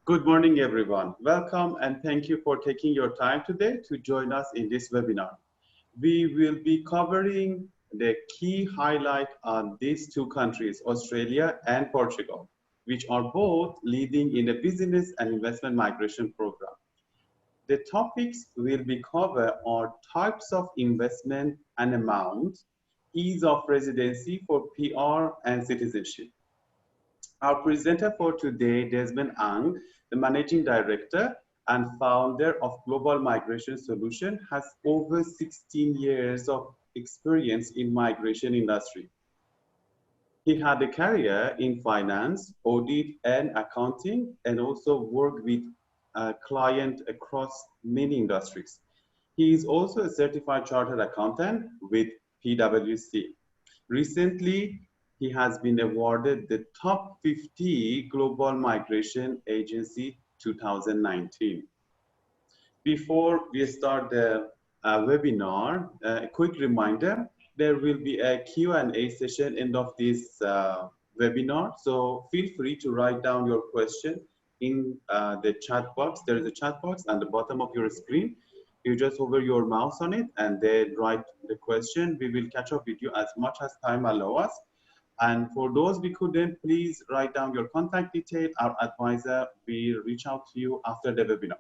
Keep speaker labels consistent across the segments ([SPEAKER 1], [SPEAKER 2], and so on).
[SPEAKER 1] Good morning, everyone. Welcome and thank you for taking your time today to join us in this webinar. We will be covering the key highlight on these two countries, Australia and Portugal, which are both leading in a business and investment migration program. The topics will be covered are types of investment and amount, ease of residency for PR and citizenship. Our presenter for today, Desmond Ang, the Managing Director and founder of Global Migration Solution, has over 16 years of experience in migration industry. He had a career in finance, audit and accounting, and also worked with clients across many industries. He is also a certified chartered accountant with PwC. Recently, he has been awarded the Top 50 Global Migration Agency 2019. Before we start the webinar, a quick reminder, there will be a Q&A session end of this webinar. So feel free to write down your question in the chat box. There is a chat box at the bottom of your screen. You just hover your mouse on it and then write the question. We will catch up with you as much as time allows us. And for those we couldn't, please write down your contact detail. Our advisor will reach out to you after the webinar.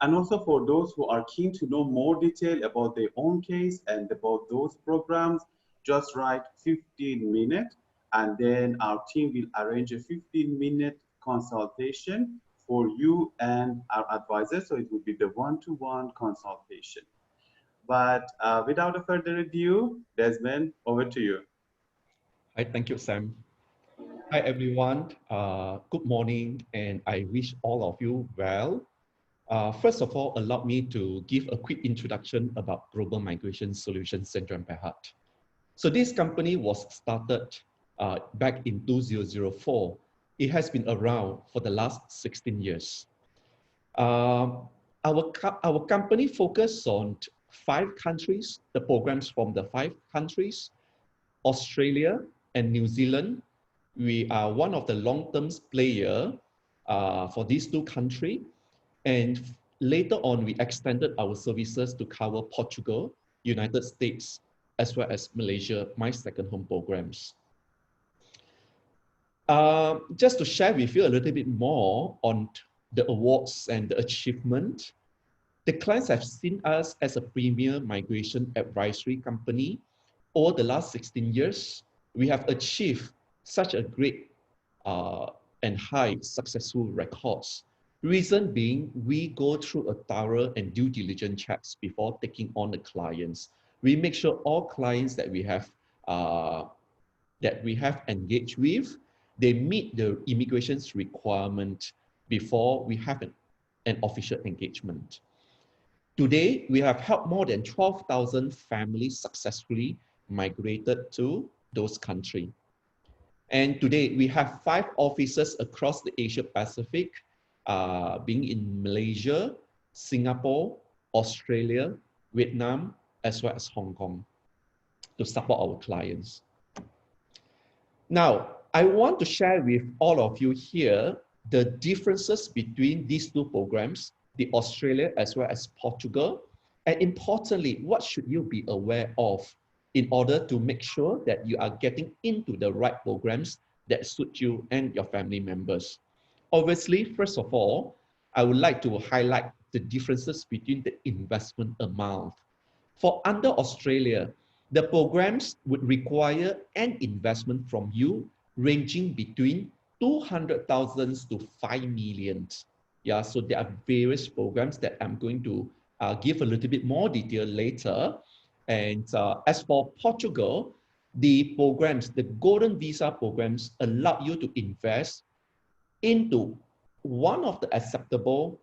[SPEAKER 1] And also for those who are keen to know more detail about their own case and about those programs, just write 15 minutes and then our team will arrange a 15-minute consultation for you and our advisor. So it will be the one-to-one consultation. But without further ado, Desmond, over to you.
[SPEAKER 2] Hi, thank you, Sam. Hi, everyone. Good morning, and I wish all of you well. First of all, allow me to give a quick introduction about Global Migration Solutions Centre and Berhad. So this company was started back in 2004. It has been around for the last 16 years. Our company focused on 5 countries, the programs from the 5 countries, Australia and New Zealand. We are one of the long-term players for these 2 countries. And later on, we extended our services to cover Portugal, United States, as well as Malaysia, my second home programs. Just to share with you a little bit more on the awards and the achievement, the clients have seen us as a premier migration advisory company. Over the last 16 years, we have achieved such a great and high successful records. Reason being, we go through a thorough and due diligence checks before taking on the clients. We make sure all clients that we have engaged with, they meet the immigration's requirement before we have an official engagement. Today, we have helped more than 12,000 families successfully migrated to those countries. And today, we have 5 offices across the Asia Pacific, being in Malaysia, Singapore, Australia, Vietnam, as well as Hong Kong to support our clients. Now, I want to share with all of you here the differences between these 2 programs, the Australia as well as Portugal, and importantly, what should you be aware of in order to make sure that you are getting into the right programs that suit you and your family members. Obviously, first of all, I would like to highlight the differences between the investment amount. For under Australia, the programs would require an investment from you ranging between 200,000 to 5 million. Yeah, so there are various programs that I'm going to give a little bit more detail later. And as for Portugal, the programs, the Golden Visa programs allow you to invest into one of the acceptable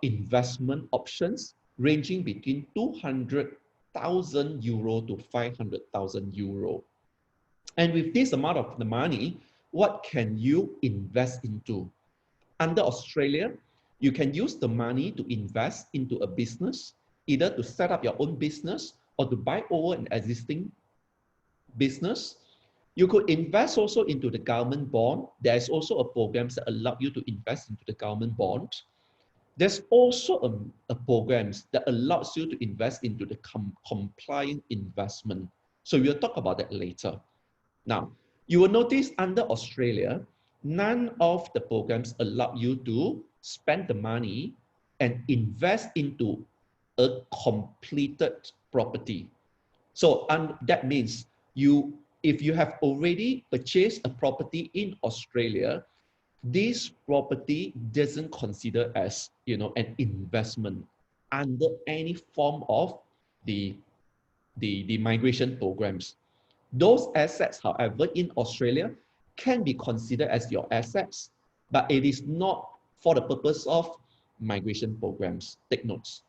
[SPEAKER 2] investment options ranging between 200,000 euro to 500,000 euro. And with this amount of the money, what can you invest into? Under Australia, you can use the money to invest into a business, either to set up your own business or to buy over an existing business. You could invest also into the government bond. There's also a program that allow you to invest into the government bond. There's also a program that allows you to invest into the compliant investment. So we'll talk about that later. Now, you will notice under Australia, none of the programs allow you to spend the money and invest into a completed property. So that means if you have already purchased a property in Australia, this property doesn't consider as an investment under any form of the migration programs. Those assets, however, in Australia can be considered as your assets, but it is not for the purpose of migration programs. Take notes.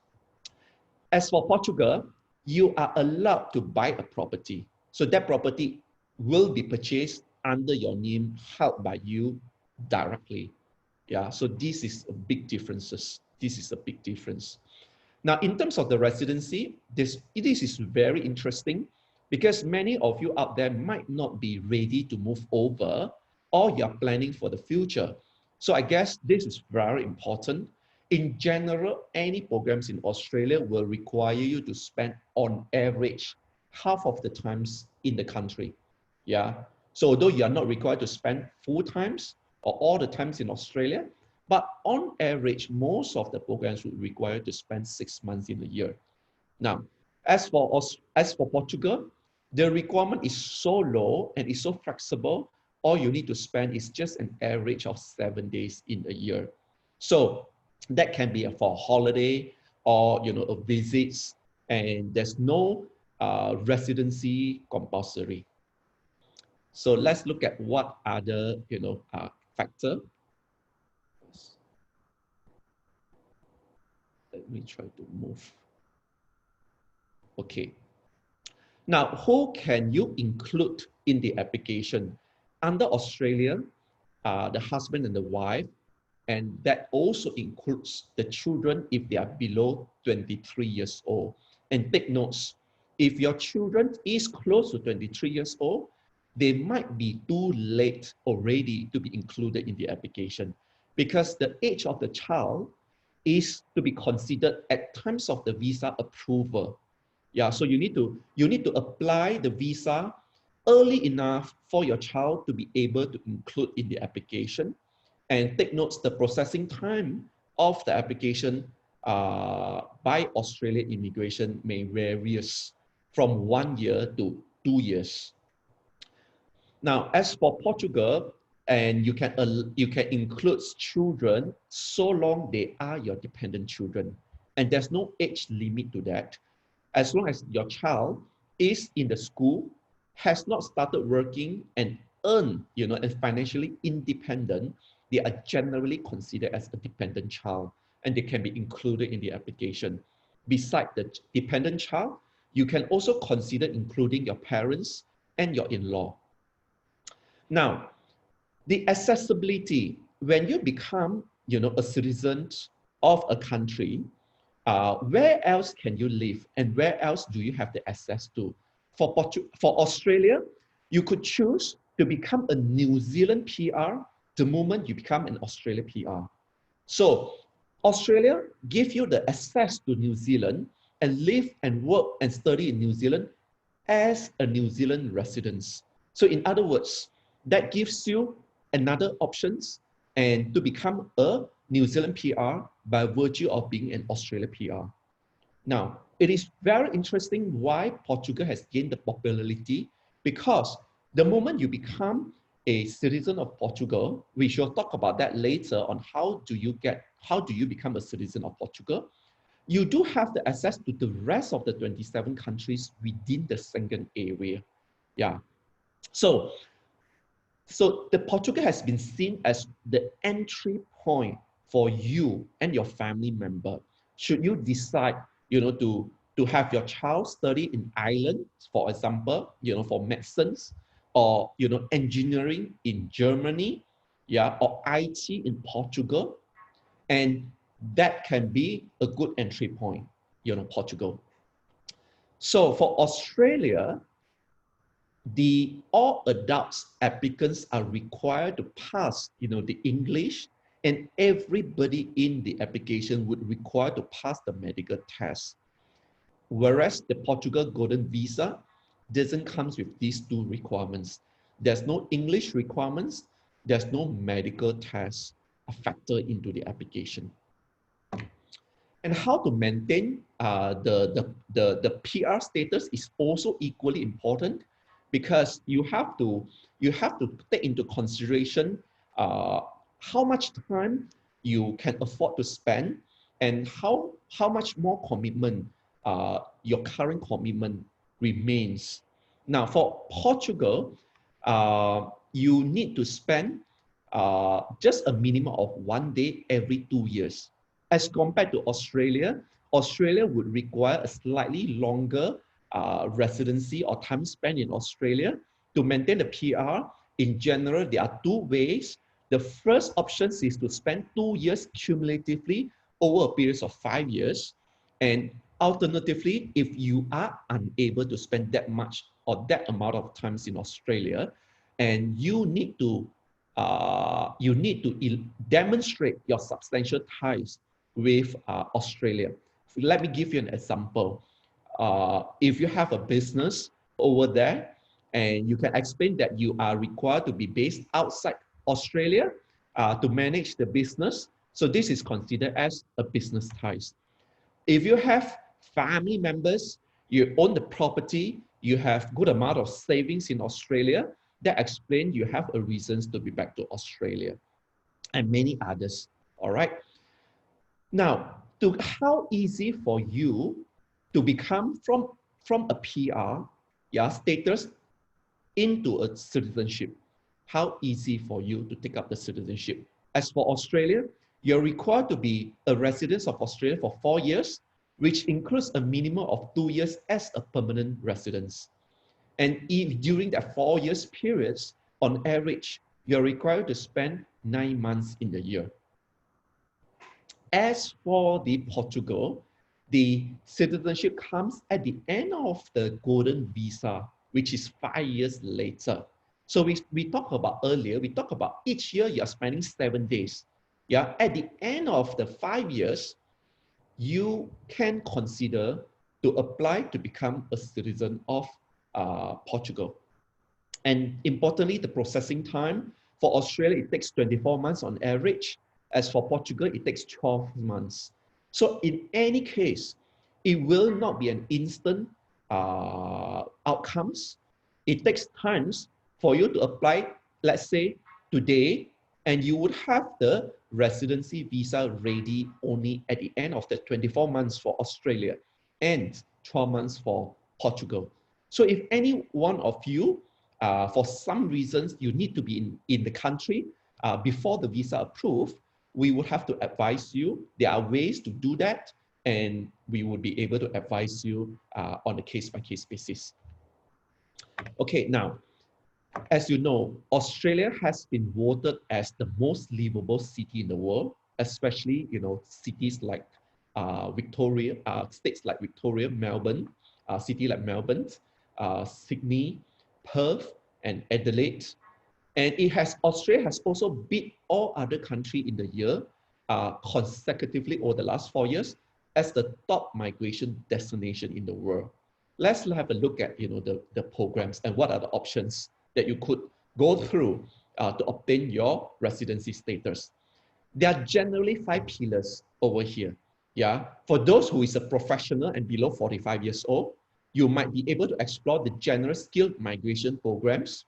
[SPEAKER 2] As for Portugal, you are allowed to buy a property. So that property will be purchased under your name, held by you directly. Yeah, so this is a big differences. This is a big difference. Now, in terms of the residency, this is very interesting because many of you out there might not be ready to move over or you're planning for the future. So I guess this is very important. In general, any programs in Australia will require you to spend on average half of the times in the country. Yeah. So although you are not required to spend full times or all the times in Australia, but on average, most of the programs would require to spend 6 months in a year. Now, as for Portugal, the requirement is so low and is so flexible. All you need to spend is just an average of 7 days in a year. So that can be for a holiday or a visits, and there's no residency compulsory. So let's look at what other factor. Let me try to move. Okay. Now, who can you include in the application? Under Australia, the husband and the wife, and that also includes the children if they are below 23 years old. And take notes, if your children is close to 23 years old, they might be too late already to be included in the application because the age of the child is to be considered at times of the visa approval. Yeah, so you need to apply the visa early enough for your child to be able to include in the application. And take notes, the processing time of the application by Australian immigration may vary from 1 year to 2 years. Now, as for Portugal, and you can include children so long they are your dependent children, and there's no age limit to that. As long as your child is in the school, has not started working and and financially independent, they are generally considered as a dependent child, and they can be included in the application. Besides the dependent child, you can also consider including your parents and your in-law. Now, the accessibility, when you become, a citizen of a country, where else can you live and where else do you have the access to? For Australia, you could choose to become a New Zealand PR the moment you become an Australian PR. So Australia gives you the access to New Zealand and live and work and study in New Zealand as a New Zealand resident. So in other words, that gives you another options and to become a New Zealand PR by virtue of being an Australian PR. Now, it is very interesting why Portugal has gained the popularity, because the moment you become a citizen of Portugal, we shall talk about that later on how do you become a citizen of Portugal, you do have the access to the rest of the 27 countries within the Schengen area. Yeah. So the Portugal has been seen as the entry point for you and your family member. Should you decide, to have your child study in Ireland, for example, for medicines, or engineering in Germany, yeah, or IT in Portugal, and that can be a good entry point, Portugal. So for Australia, the all adults applicants are required to pass, the English, and everybody in the application would require to pass the medical test. Whereas the Portugal Golden Visa doesn't come with these two requirements. There's no English requirements. There's no medical test factor into the application. And how to maintain the PR status is also equally important, because you have to take into consideration how much time you can afford to spend, and how much more commitment your current commitment remains. Now, for Portugal, you need to spend just a minimum of 1 day every 2 years. As compared to Australia, Australia would require a slightly longer residency or time spent in Australia to maintain the PR. In general, there are two ways. The first option is to spend 2 years cumulatively over a period of 5 years. And alternatively, if you are unable to spend that much or that amount of times in Australia, and you need to demonstrate your substantial ties with Australia. Let me give you an example. If you have a business over there, and you can explain that you are required to be based outside Australia to manage the business, so this is considered as a business ties. If you have family members, you own the property, you have good amount of savings in Australia, that explain you have a reasons to be back to Australia, and many others. All right. Now, how easy for you to become from a PR, status into a citizenship? How easy for you to take up the citizenship? As for Australia, you're required to be a resident of Australia for 4 years, which includes a minimum of 2 years as a permanent residence. And if during that 4 years periods, on average, you're required to spend 9 months in the year. As for the Portugal, the citizenship comes at the end of the golden visa, which is 5 years later. So we talked about earlier, we talked about each year you're spending 7 days. Yeah, at the end of the 5 years, you can consider to apply to become a citizen of Portugal. And importantly, the processing time for Australia, it takes 24 months on average. As for Portugal, it takes 12 months. So in any case, it will not be an instant outcomes. It takes times for you to apply, let's say today, and you would have the residency visa ready only at the end of the 24 months for Australia and 12 months for Portugal. So if any one of you, for some reasons, you need to be in the country before the visa approved, we would have to advise you. There are ways to do that, and we would be able to advise you on a case-by-case basis. Okay, now, as you know, Australia has been voted as the most livable city in the world, especially, cities like Victoria, states like Victoria, Melbourne, city like Melbourne, Sydney, Perth, and Adelaide. And Australia has also beat all other countries in the year consecutively over the last 4 years as the top migration destination in the world. Let's have a look at the programs and what are the options that you could go through to obtain your residency status. There are generally 5 pillars over here. Yeah, for those who is a professional and below 45 years old, you might be able to explore the general skilled migration programs.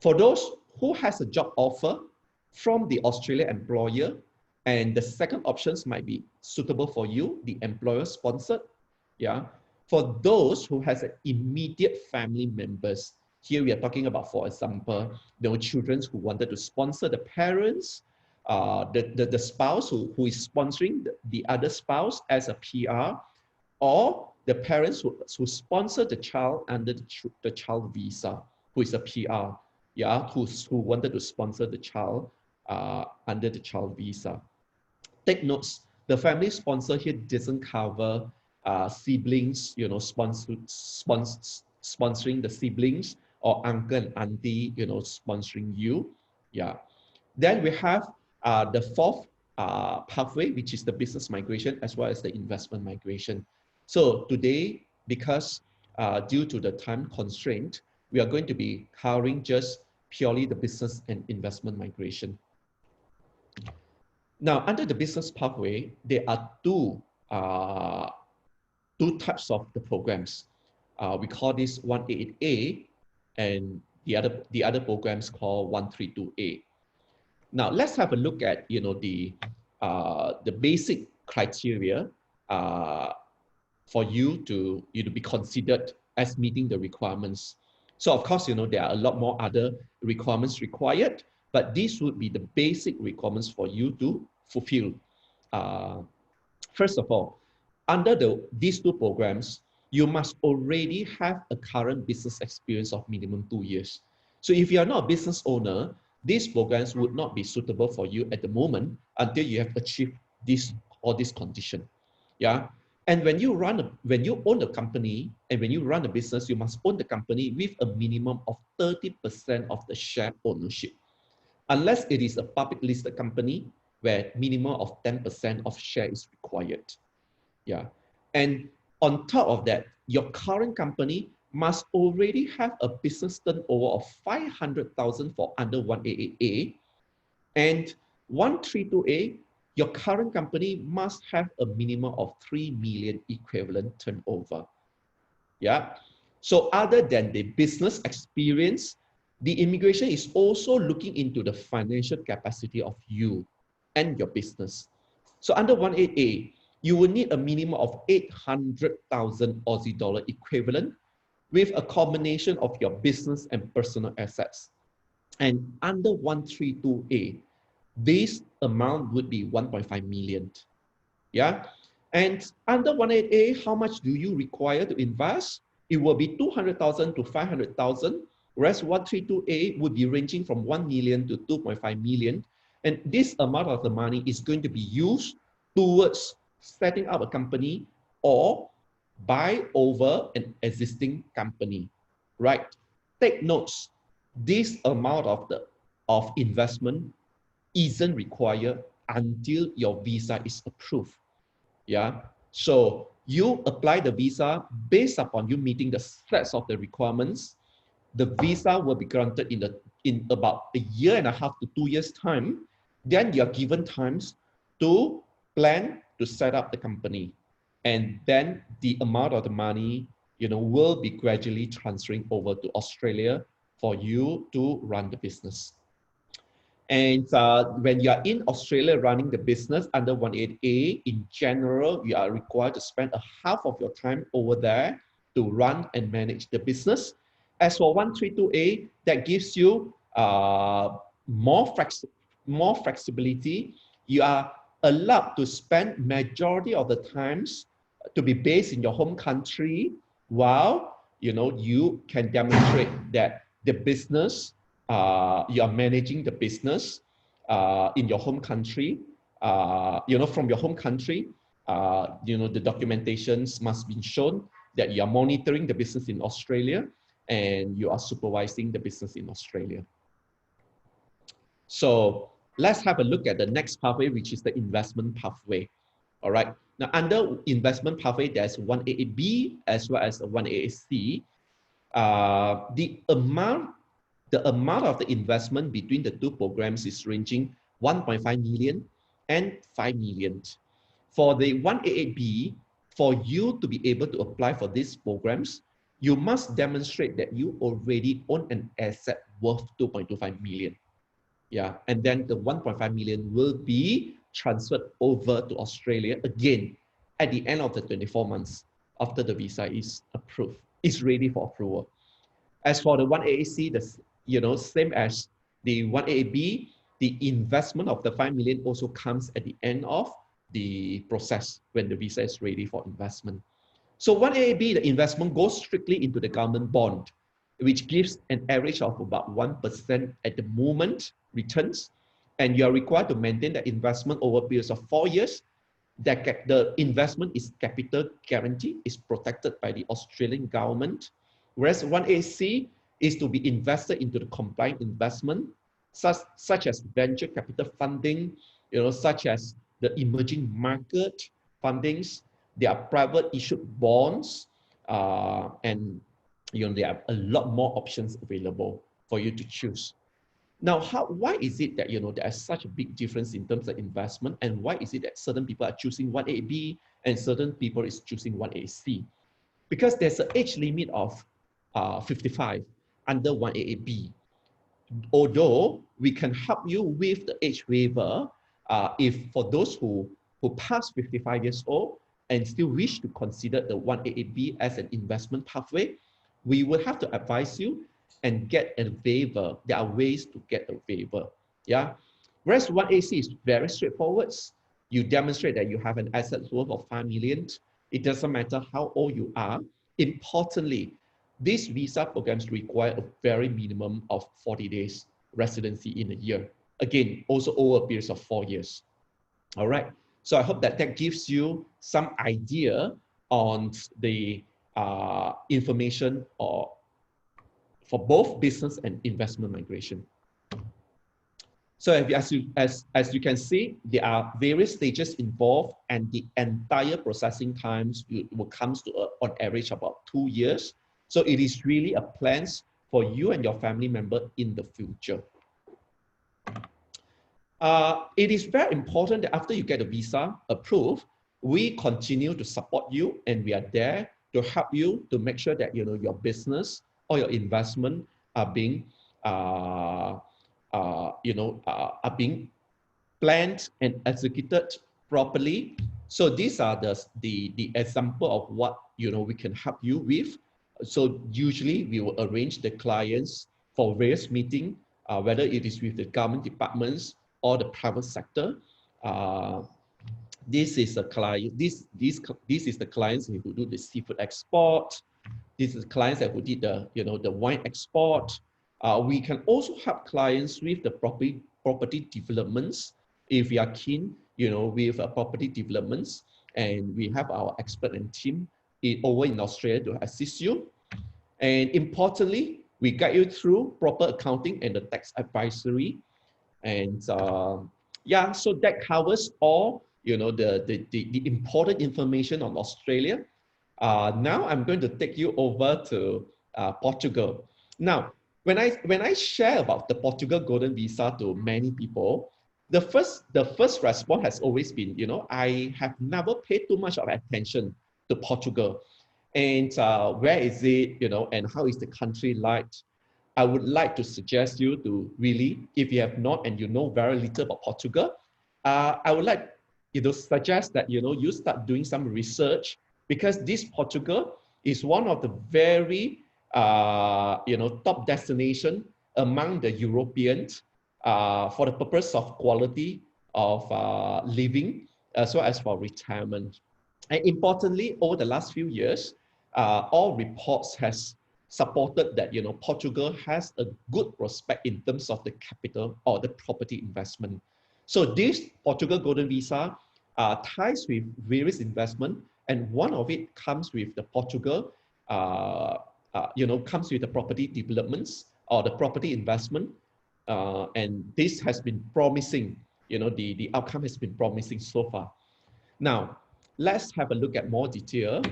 [SPEAKER 2] For those who has a job offer from the Australian employer, and the second options might be suitable for you, the employer sponsored. Yeah. For those who has an immediate family members, here we are talking about, for example, children who wanted to sponsor the parents, the spouse who is sponsoring the other spouse as a PR, or the parents who sponsor the child under the child visa, who is a PR, who wanted to sponsor the child under the child visa. Take notes, the family sponsor here doesn't cover siblings, sponsoring the siblings, or uncle and auntie, sponsoring you. Yeah. Then we have the fourth pathway, which is the business migration as well as the investment migration. So today, because due to the time constraint, we are going to be covering just purely the business and investment migration. Now, under the business pathway, there are two types of the programs. We call this 188A, and the other programs called 132A. Now, let's have a look at the basic criteria for you to be considered as meeting the requirements. So of course, there are a lot more other requirements required, but these would be the basic requirements for you to fulfill. First of all, under these two programs, you must already have a current business experience of minimum 2 years. So if you are not a business owner, these programs would not be suitable for you at the moment until you have achieved all this condition. Yeah. And when you own a company and when you run a business, you must own the company with a minimum of 30% of the share ownership. Unless it is a public listed company where minimum of 10% of share is required. Yeah. And on top of that, your current company must already have a business turnover of 500,000 for under 188A, and 132A, your current company must have a minimum of 3 million equivalent turnover. Yeah. So other than the business experience, the immigration is also looking into the financial capacity of you and your business. So under 188A, you will need a minimum of 800,000 Aussie dollar equivalent with a combination of your business and personal assets. And under 132A, this amount would be 1.5 million. Yeah. And under 188A, how much do you require to invest? It will be 200,000 to 500,000, whereas 132A would be ranging from 1 million to 2.5 million. And this amount of the money is going to be used towards setting up a company or buy over an existing company, right? Take notes. This amount of investment isn't required until your visa is approved. Yeah. So you apply the visa based upon you meeting the sets of the requirements. The visa will be granted in about a year and a half to 2 years time. Then you're given times to plan to set up the company. And then the amount of the money, will be gradually transferring over to Australia for you to run the business. And when you are in Australia running the business under 188A, in general, you are required to spend a half of your time over there to run and manage the business. As for 132A, that gives you more flexibility. You are allowed to spend majority of the times to be based in your home country, while you can demonstrate that the business, you are managing the business in your home country. From your home country, the documentations must be shown that you are monitoring the business in Australia and you are supervising the business in Australia. So let's have a look at the next pathway, which is the investment pathway. All right. Now, under investment pathway, there's 188B as well as 188C. The amount of the investment between the two programs is ranging 1.5 million and 5 million. For the 188B, for you to be able to apply for these programs, you must demonstrate that you already own an asset worth 2.25 million. Yeah, and then the 1.5 million will be transferred over to Australia again at the end of the 24 months after the visa is approved, is ready for approval. As for the 188C, same as the 188B, the investment of the 5 million also comes at the end of the process when the visa is ready for investment. So 188B, the investment goes strictly into the government bond, which gives an average of about 1% at the moment returns, and you are required to maintain the investment over periods of 4 years. That the investment is capital guarantee, is protected by the Australian government, whereas 1AC is to be invested into the compliant investment, such as venture capital funding, such as the emerging market fundings. There are private issued bonds, and there are a lot more options available for you to choose. Now, why is it that there is such a big difference in terms of investment, and why is it that certain people are choosing 1A-B and certain people is choosing 1A-C? Because there's an age limit of 55 under 1AA-B. Although we can help you with the age waiver, if for those who pass 55 years old and still wish to consider the 1AA-B as an investment pathway, we will have to advise you and get a waiver. There are ways to get a waiver. Yeah. Whereas 1AC is very straightforward. You demonstrate that you have an asset worth of 5 million. It doesn't matter how old you are. Importantly, these visa programs require a very minimum of 40 days residency in a year. Again, also over a period of 4 years. All right. So I hope that gives you some idea on the information for both business and investment migration. So as you can see, there are various stages involved, and the entire processing times will come to on average about 2 years. So it is really a plans for you and your family member in the future. It is very important that after you get a visa approved, we continue to support you, and we are there to help you to make sure that your business or your investment are being are being planned and executed properly. So these are the example of what we can help you with. So usually we will arrange the clients for various meetings, whether it is with the government departments or the private sector. This is a client. This is the clients who do the seafood export. This is clients that who did the wine export. We can also help clients with the property developments if you are keen, with property developments, and we have our expert and team over in Australia to assist you. And importantly, we guide you through proper accounting and the tax advisory. And yeah, so that covers all the important information on Australia. Now I'm going to take you over to Portugal. Now, when I share about the Portugal Golden Visa to many people, the first response has always been, I have never paid too much of attention to Portugal, and where is it, and how is the country like? I would like to suggest you to really, if you have not and you know very little about Portugal, I would like suggest that you start doing some research, because this Portugal is one of the very top destination among the Europeans for the purpose of quality of living as well as for retirement. And importantly, over the last few years, all reports has supported that Portugal has a good prospect in terms of the capital or the property investment. So this Portugal Golden Visa ties with various investment, and one of it comes with the Portugal, comes with the property developments or the property investment, and this has been promising. The outcome has been promising so far. Now, let's have a look at more detail.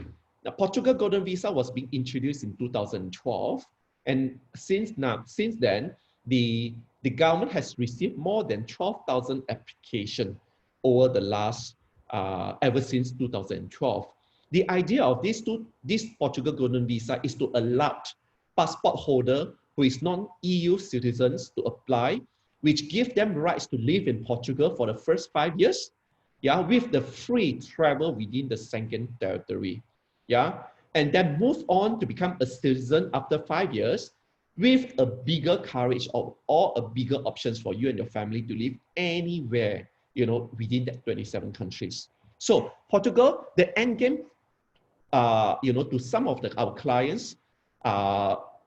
[SPEAKER 2] The Portugal Golden Visa was being introduced in 2012, and since then, the government has received more than 12,000 applications over the last ever since 2012. The idea of this Portugal Golden Visa is to allow passport holder who is non-EU citizens to apply, which gives them rights to live in Portugal for the first 5 years, with the free travel within the Schengen territory, and then move on to become a citizen after 5 years with a bigger coverage or a bigger options for you and your family to live anywhere, within that 27 countries. So Portugal, the end game, to some of our clients,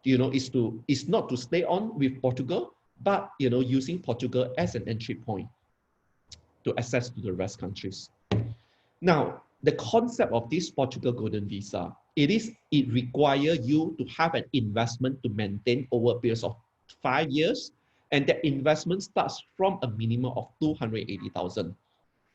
[SPEAKER 2] is not to stay on with Portugal, but using Portugal as an entry point to access to the rest countries. Now, the concept of this Portugal Golden Visa it requires you to have an investment to maintain over a period of 5 years, and that investment starts from a minimum of 280,000.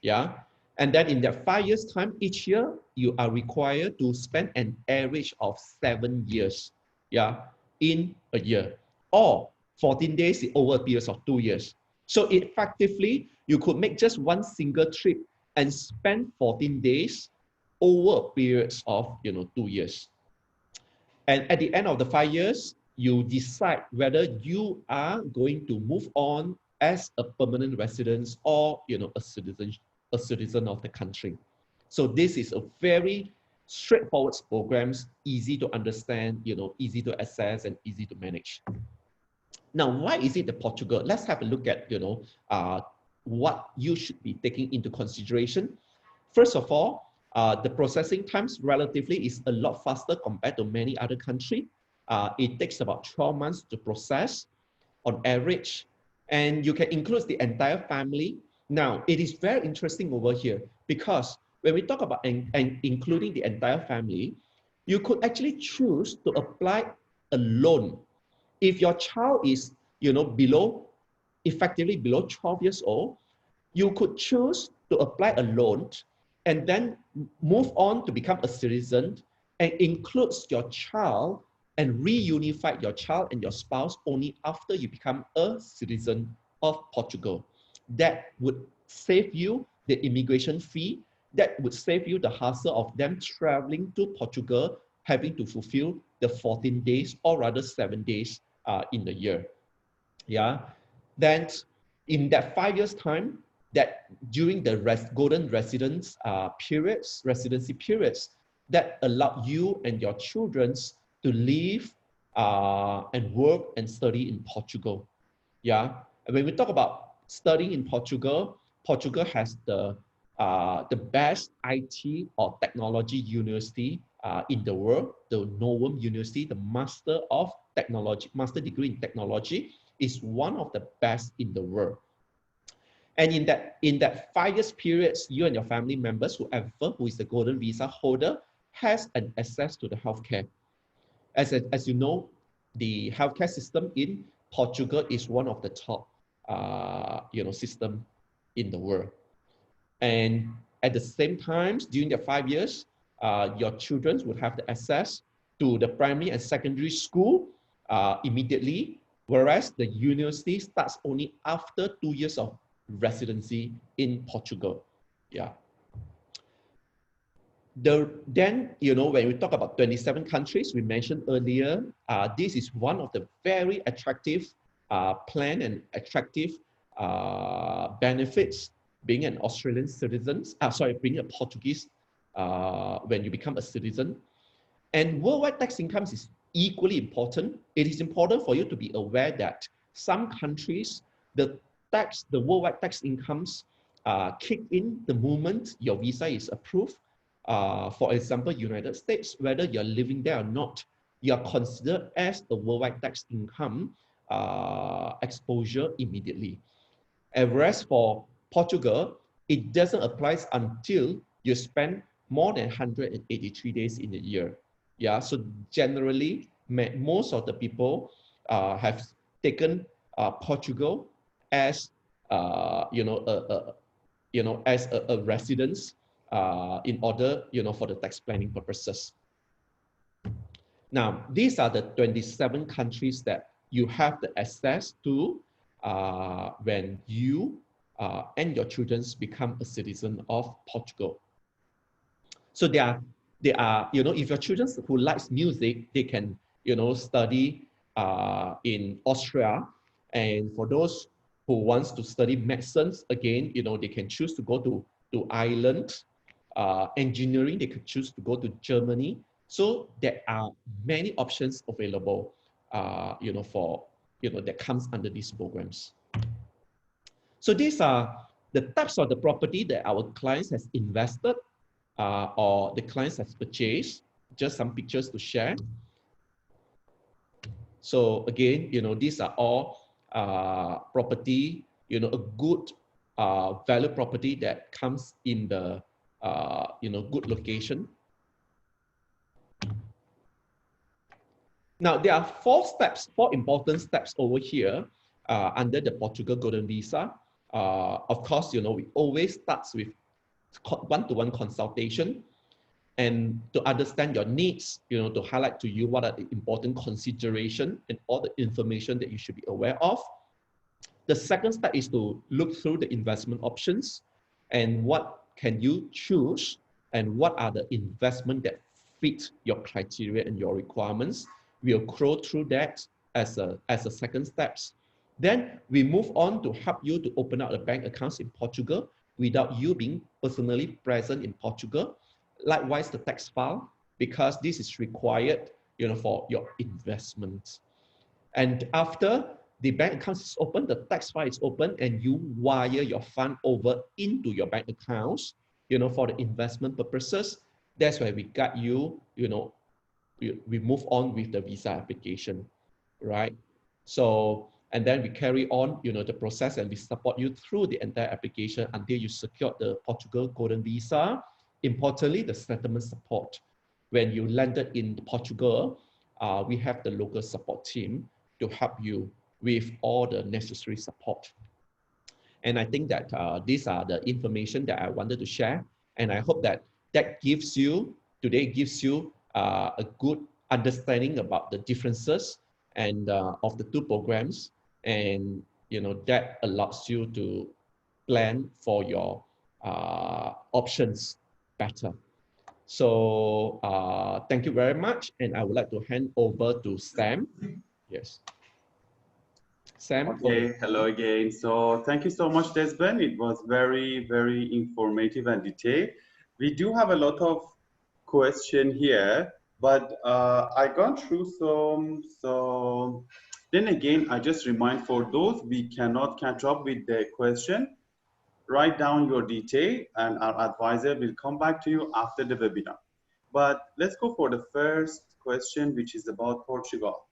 [SPEAKER 2] Yeah. And then in that 5 years time, each year you are required to spend an average of 7 years, yeah, in a year, or 14 days over a period of 2 years. So effectively, you could make just one single trip and spend 14 days over periods of 2 years. And at the end of the 5 years, you decide whether you are going to move on as a permanent resident or a citizen of the country. So this is a very straightforward programs, easy to understand, easy to access and easy to manage. Now, why is it the Portugal? Let's have a look at what you should be taking into consideration. First of all, the processing times relatively is a lot faster compared to many other countries. It takes about 12 months to process on average, and you can include the entire family. Now, it is very interesting over here because when we talk about including the entire family, you could actually choose to apply a loan. If your child is, effectively below 12 years old, you could choose to apply a loan and then move on to become a citizen and includes your child and reunify your child and your spouse only after you become a citizen of Portugal. That would save you the immigration fee. That would save you the hassle of them traveling to Portugal, having to fulfill the 14 days or rather 7 days in the year. Yeah. Then in that 5 years time, that during the golden residency periods, that allow you and your children to live and work and study in Portugal. Yeah. And when we talk about studying in Portugal, Portugal has the best IT or technology university in the world, the Novum University, the Master degree in technology, is one of the best in the world. And in that 5 years periods, you and your family members, who is the golden visa holder, has an access to the healthcare. As you know, the healthcare system in Portugal is one of the top system in the world. And at the same time, during the 5 years, your children would have the access to the primary and secondary school immediately, whereas the university starts only after 2 years of residency in Portugal. Yeah. Then, when we talk about 27 countries, we mentioned earlier, this is one of the very attractive plan and attractive benefits being an Australian citizen, being a Portuguese when you become a citizen. And worldwide tax incomes is equally important. It is important for you to be aware that some countries, the worldwide tax incomes kick in the moment your visa is approved. For example, United States, whether you're living there or not, you are considered as the worldwide tax income exposure immediately. And whereas for Portugal, it doesn't apply until you spend more than 183 days in a year. Yeah, so generally, most of the people have taken Portugal as as a residence in order for the tax planning purposes. Now, these are the 27 countries that you have the access to when you and your children become a citizen of Portugal. So they are, if your children who likes music, they can, study in Austria. And for those who wants to study medicine, again, they can choose to go to Ireland. Engineering, they could choose to go to Germany. So there are many options available, that comes under these programs. So these are the types of the property that our clients has invested or the clients has purchased. Just some pictures to share. So again, these are all property, a good value property that comes in the good location. Now, there are four important steps over here under the Portugal Golden Visa. Of course, we always start with one-to-one consultation and to understand your needs, to highlight to you what are the important consideration and all the information that you should be aware of. The second step is to look through the investment options and what can you choose and what are the investment that fit your criteria and your requirements. We'll go through that as a second steps. Then we move on to help you to open up a bank accounts in Portugal without you being personally present in Portugal. Likewise, the tax file, because this is required, for your investments. And after the bank account is open, the tax file is open, and you wire your fund over into your bank accounts, for the investment purposes. That's where we got you, we move on with the visa application, right? So, and then we carry on, the process, and we support you through the entire application until you secure the Portugal Golden Visa. Importantly, the settlement support. When you landed in Portugal, we have the local support team to help you with all the necessary support. And I think that these are the information that I wanted to share. And I hope that today gives you a good understanding about the differences and of the two programs. And, that allows you to plan for your options better. So thank you very much. And I would like to hand over to Sam. Yes. Sam.
[SPEAKER 1] Okay, hello again. So thank you so much, Desmond. It was very, very informative and detailed. We do have a lot of question here, but I gone through some. So then again, I just remind for those we cannot catch up with the question, write down your detail and our advisor will come back to you after the webinar. But let's go for the first question, which is about Portugal.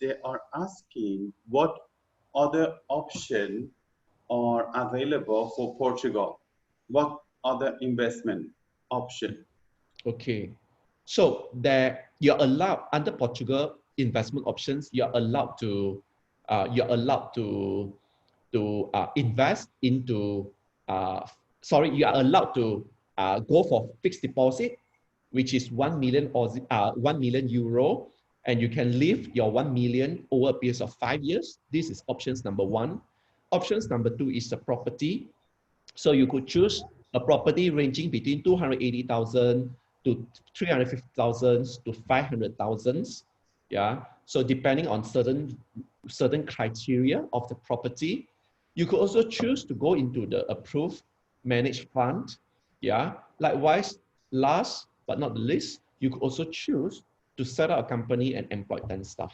[SPEAKER 1] They are asking what other options are available for Portugal? What other investment option?
[SPEAKER 2] Okay, so that you're allowed under Portugal investment options. You're allowed to invest into. You are allowed to go for fixed deposit, which is 1 million euro, and you can leave your 1 million over a period of 5 years. This is options number one. Options number two is the property. So you could choose a property ranging between 280,000 to 350,000 to 500,000. Yeah. So depending on certain criteria of the property, you could also choose to go into the approved managed fund. Yeah. Likewise, last but not the least, you could also choose to set up a company and employ 10 staff.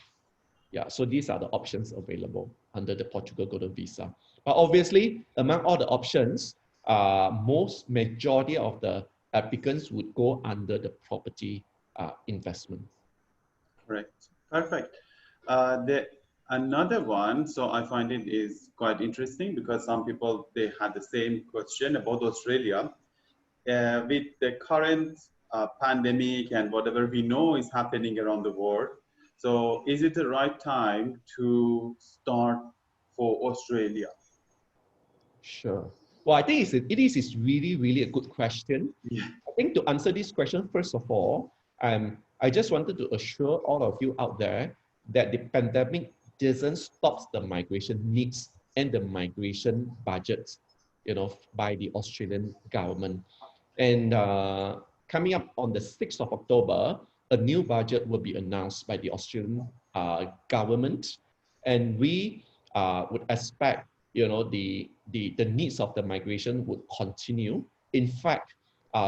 [SPEAKER 2] Yeah, so these are the options available under the Portugal Golden Visa. But obviously, among all the options, majority of the applicants would go under the property investment.
[SPEAKER 1] Correct. Perfect. Another one, so I find it is quite interesting because some people, they had the same question about Australia. With the current pandemic and whatever we know is happening around the world, so is it the right time to start for Australia?
[SPEAKER 2] Sure. Well, I think it is really, really a good question.
[SPEAKER 1] Yeah.
[SPEAKER 2] I think to answer this question, first of all, I just wanted to assure all of you out there that the pandemic doesn't stop the migration needs and the migration budget, by the Australian government. And coming up on the 6th of October, a new budget will be announced by the Australian government. And we would expect, the needs of the migration would continue. In fact,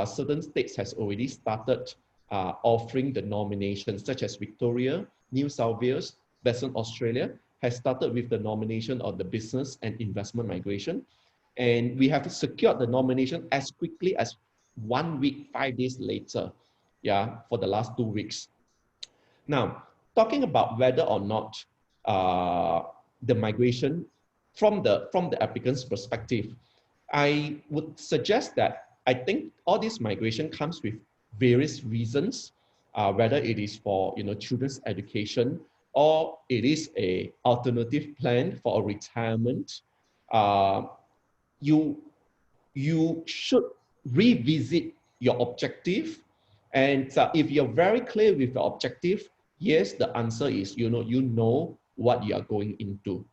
[SPEAKER 2] certain states has already started offering the nominations, such as Victoria, New South Wales, Western Australia, has started with the nomination of the business and investment migration. And we have secured the nomination as quickly as 1 week, 5 days later, for the last 2 weeks. Now, talking about whether or not the migration from the applicant's perspective, I would suggest that I think all this migration comes with various reasons. whether it is for children's education or it is a alternative plan for a retirement, uh, you you should revisit your objective. And if you're very clear with your objective, yes, the answer is you know what you are going into.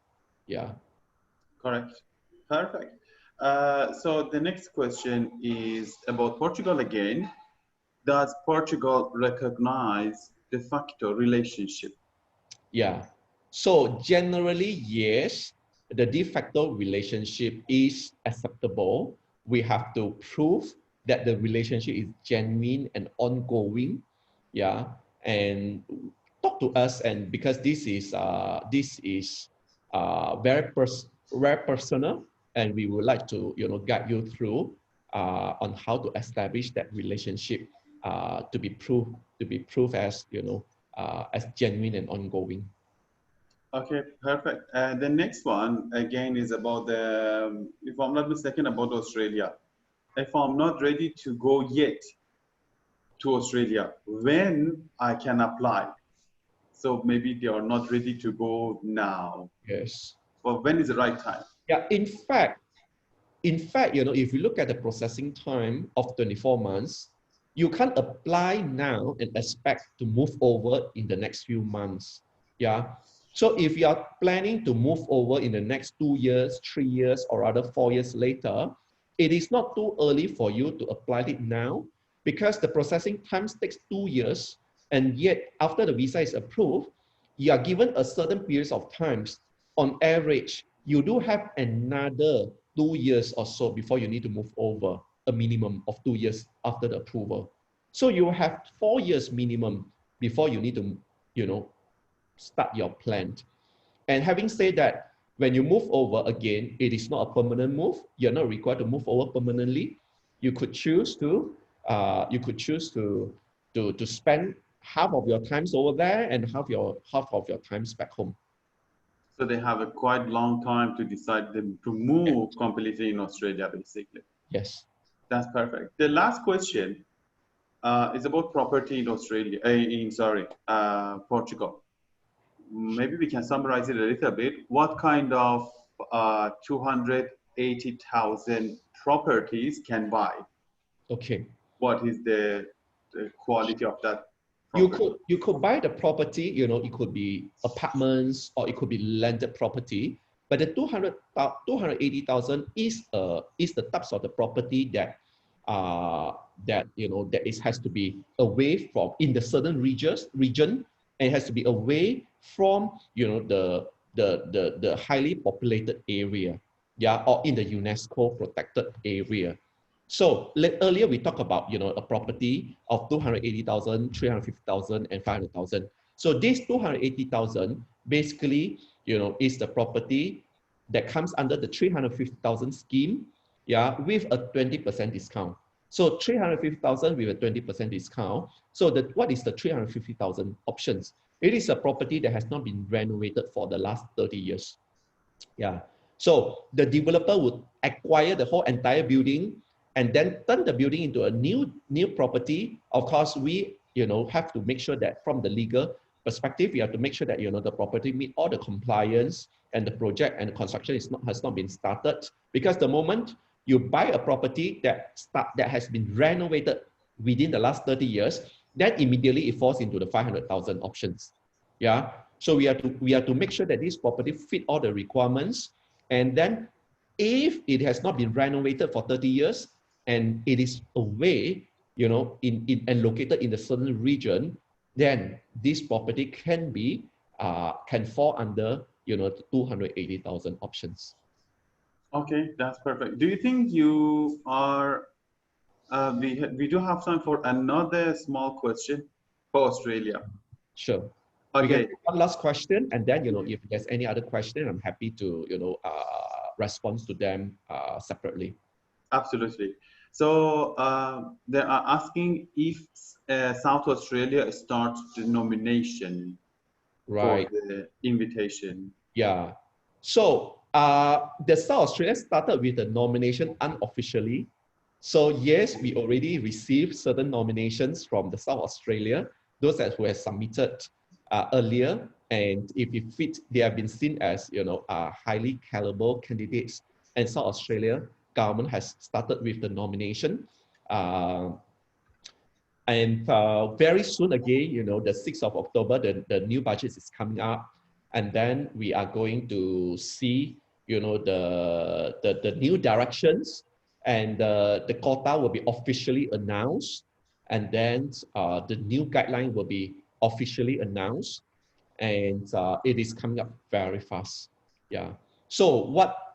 [SPEAKER 2] Yeah.
[SPEAKER 1] Correct. Perfect. So the next question is about Portugal again. Does Portugal recognize de facto relationship?
[SPEAKER 2] Yeah. So generally, yes, the de facto relationship is acceptable. We have to prove that the relationship is genuine and ongoing. Yeah. And talk to us, and because this is very personal, and we would like to guide you through on how to establish that relationship to be proved as as genuine and ongoing.
[SPEAKER 1] Okay, perfect. The next one again is about the, if I'm not mistaken, about Australia. If I'm not ready to go yet to Australia, when I can apply? So maybe they are not ready to go now.
[SPEAKER 2] Yes.
[SPEAKER 1] But when is the right time?
[SPEAKER 2] Yeah. In fact, if you look at the processing time of 24 months, you can't apply now and expect to move over in the next few months. Yeah. So if you are planning to move over in the next 2 years, 3 years, or rather 4 years later, it is not too early for you to apply it now, because the processing time takes 2 years. And yet, after the visa is approved, you are given a certain period of times. On average, you do have another 2 years or so before you need to move over, a minimum of 2 years after the approval. So you have 4 years minimum before you need to, start your plan. And having said that, when you move over again, it is not a permanent move. You're not required to move over permanently. You could choose to, to spend half of your times over there and half of your times back home.
[SPEAKER 1] So they have a quite long time to decide them to move completely in Australia, basically.
[SPEAKER 2] Yes.
[SPEAKER 1] That's perfect. The last question is about property in Australia, Portugal. Maybe we can summarize it a little bit. What kind of 280,000 properties can buy?
[SPEAKER 2] Okay.
[SPEAKER 1] What is the quality of that
[SPEAKER 2] You
[SPEAKER 1] property?
[SPEAKER 2] could buy the property, it could be apartments or it could be landed property, but the 280,000 is the types of the property that has to be away from in the certain region, and it has to be away from the highly populated area, yeah, or in the UNESCO protected area. So earlier we talked about a property of 280,000, 350,000, and 500,000. So this 280,000 basically is the property that comes under the 350,000 scheme, yeah, with a 20% discount. So 350,000 with a 20% discount. So what is the 350,000 options? It is a property that has not been renovated for the last 30 years. Yeah. So the developer would acquire the whole entire building and then turn the building into a new property. Of course, we have to make sure that from the legal perspective, we have to make sure that the property meet all the compliance, and the project and the construction has not been started. Because the moment you buy a property that has been renovated within the last 30 years, then immediately it falls into the 500,000 options. Yeah. So we have to make sure that this property fit all the requirements. And then if it has not been renovated for 30 years and it is away, and located in a certain region, then this property can fall under 280,000 options.
[SPEAKER 1] Okay, that's perfect. Do you think you are? We do have time for another small question for Australia.
[SPEAKER 2] Sure. We can
[SPEAKER 1] Okay.
[SPEAKER 2] do one last question, and then if there's any other question, I'm happy to respond to them separately.
[SPEAKER 1] Absolutely. So they are asking if South Australia starts the nomination for
[SPEAKER 2] Right.
[SPEAKER 1] the invitation.
[SPEAKER 2] Yeah. So the South Australia started with the nomination unofficially. So yes, we already received certain nominations from the South Australia, those that who have submitted earlier, and if it fit, they have been seen as highly caliber candidates. And South Australia government has started with the nomination. And very soon again, the 6th of October, the new budget is coming up. And then we are going to see, the new directions, and the quota will be officially announced. And then the new guideline will be officially announced. And it is coming up very fast. Yeah. So what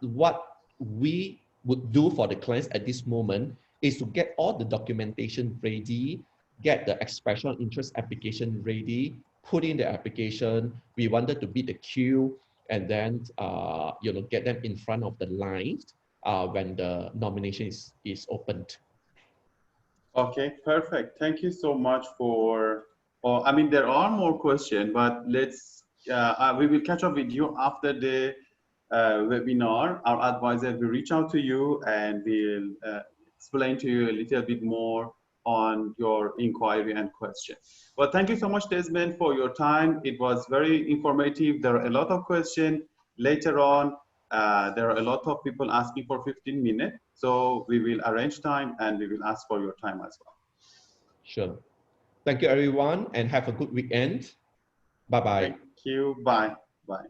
[SPEAKER 2] we would do for the clients at this moment is to get all the documentation ready, get the expression of interest application ready, put in the application. We wanted to beat the queue, and then get them in front of the line when the nomination is opened.
[SPEAKER 1] Okay, perfect. Thank you so much for. I mean, there are more questions, but we will catch up with you after the webinar. Our advisor will reach out to you and will explain to you a little bit more on your inquiry and question. Well, thank you so much, Desmond, for your time. It was very informative. There are a lot of questions later on. There are a lot of people asking for 15 minutes. So we will arrange time and we will ask for your time as well.
[SPEAKER 2] Sure. Thank you, everyone, and have a good weekend. Bye-bye.
[SPEAKER 1] Thank you. Bye. Bye.